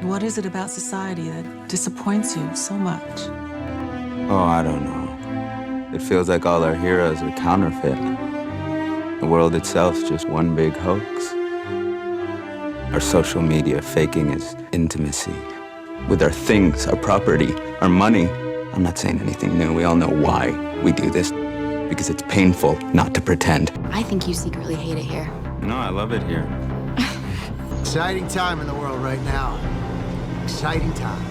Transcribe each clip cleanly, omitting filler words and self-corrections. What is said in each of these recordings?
What is it about society that disappoints you so much? Oh, I don't know. It feels like all our heroes are counterfeit. The world itself's just one big hoax. Our social media faking its intimacy with our things, our property, our money. I'm not saying anything new. We all know why we do this. Because it's painful not to pretend. I think you secretly hate it here. No, I love it here. Exciting time in the world right now. Exciting time.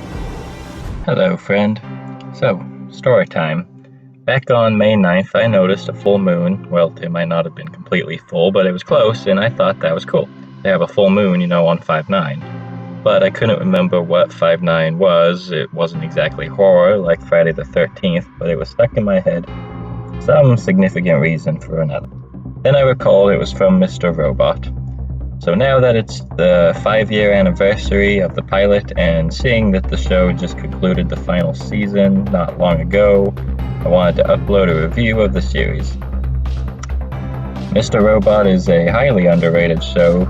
Hello, friend. So, story time. Back on May 9th, I noticed a full moon. Well, it might not have been completely full, but it was close, and I thought that was cool. They have a full moon, on 5/9. But I couldn't remember what 5/9 was. It wasn't exactly horror like Friday the 13th, but it was stuck in my head. Some significant reason for another. Then I recalled it was from Mr. Robot. So now that it's the 5-year anniversary of the pilot and seeing that the show just concluded the final season not long ago, I wanted to upload a review of the series. Mr. Robot is a highly underrated show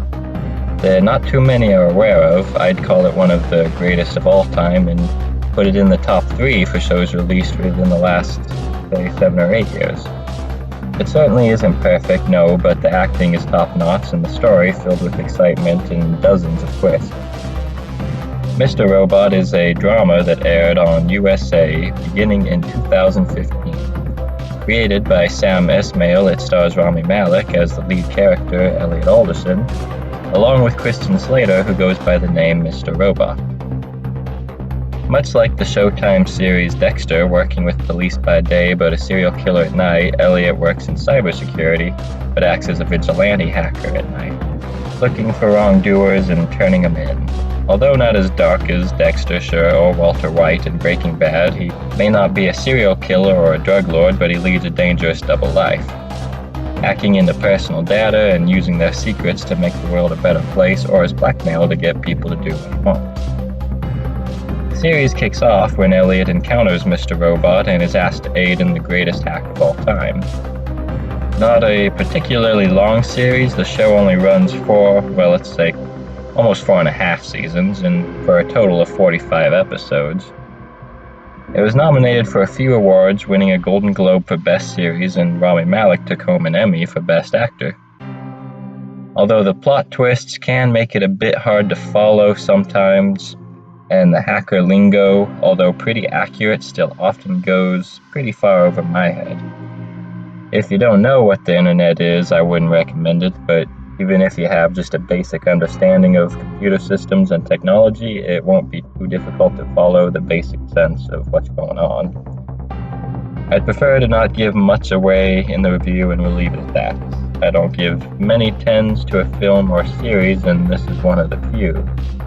that not too many are aware of. I'd call it one of the greatest of all time and put it in the top 3 for shows released within the last, say, 7 or 8 years. It certainly isn't perfect, no, but the acting is top-notch and the story filled with excitement and dozens of twists. Mr. Robot is a drama that aired on USA beginning in 2015. Created by Sam Esmail, it stars Rami Malek as the lead character, Elliot Alderson, along with Christian Slater, who goes by the name Mr. Robot. Much like the Showtime series Dexter, working with police by day but a serial killer at night, Elliot works in cybersecurity but acts as a vigilante hacker at night, looking for wrongdoers and turning them in. Although not as dark as Dexter, sure, or Walter White in Breaking Bad, he may not be a serial killer or a drug lord, but he leads a dangerous double life, hacking into personal data and using their secrets to make the world a better place or as blackmail to get people to do what he wants. The series kicks off when Elliot encounters Mr. Robot and is asked to aid in the greatest hack of all time. Not a particularly long series, the show only runs for, well, let's say, almost 4.5 seasons, and for a total of 45 episodes. It was nominated for a few awards, winning a Golden Globe for Best Series, and Rami Malek took home an Emmy for Best Actor. Although the plot twists can make it a bit hard to follow sometimes, and the hacker lingo, although pretty accurate, still often goes pretty far over my head. If you don't know what the internet is, I wouldn't recommend it, but even if you have just a basic understanding of computer systems and technology, it won't be too difficult to follow the basic sense of what's going on. I'd prefer to not give much away in the review and we'll leave it at that. I don't give many 10s to a film or series, and this is one of the few.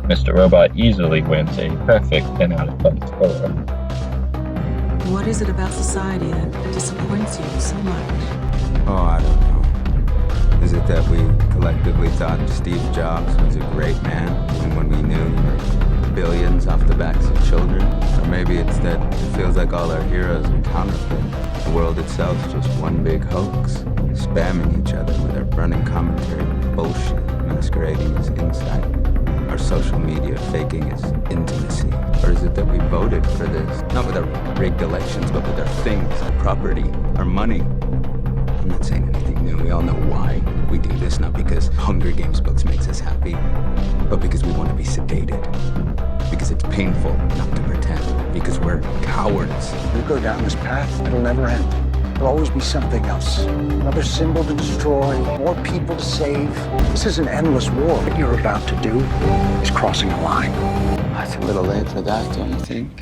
Mr. Robot easily wins a perfect 10 out of 10 score. What is it about society that disappoints you so much? Oh, I don't know. Is it that we collectively thought Steve Jobs was a great man, even when we knew he made billions off the backs of children? Or maybe it's that it feels like all our heroes are counterfeit. The world itself's just one big hoax, spamming each other with our running commentary bullshit masquerading as insight. Our social media faking its intimacy? Or is it that we voted for this, not with our rigged elections, but with our things, our property, our money? I'm not saying anything new. We all know why we do this, not because Hunger Games books makes us happy, but because we want to be sedated. Because it's painful not to pretend. Because we're cowards. We go down this path, it'll never end. There'll always be something else. Another symbol to destroy, more people to save. This is an endless war. What you're about to do is crossing a line. It's a little late for that, don't you think?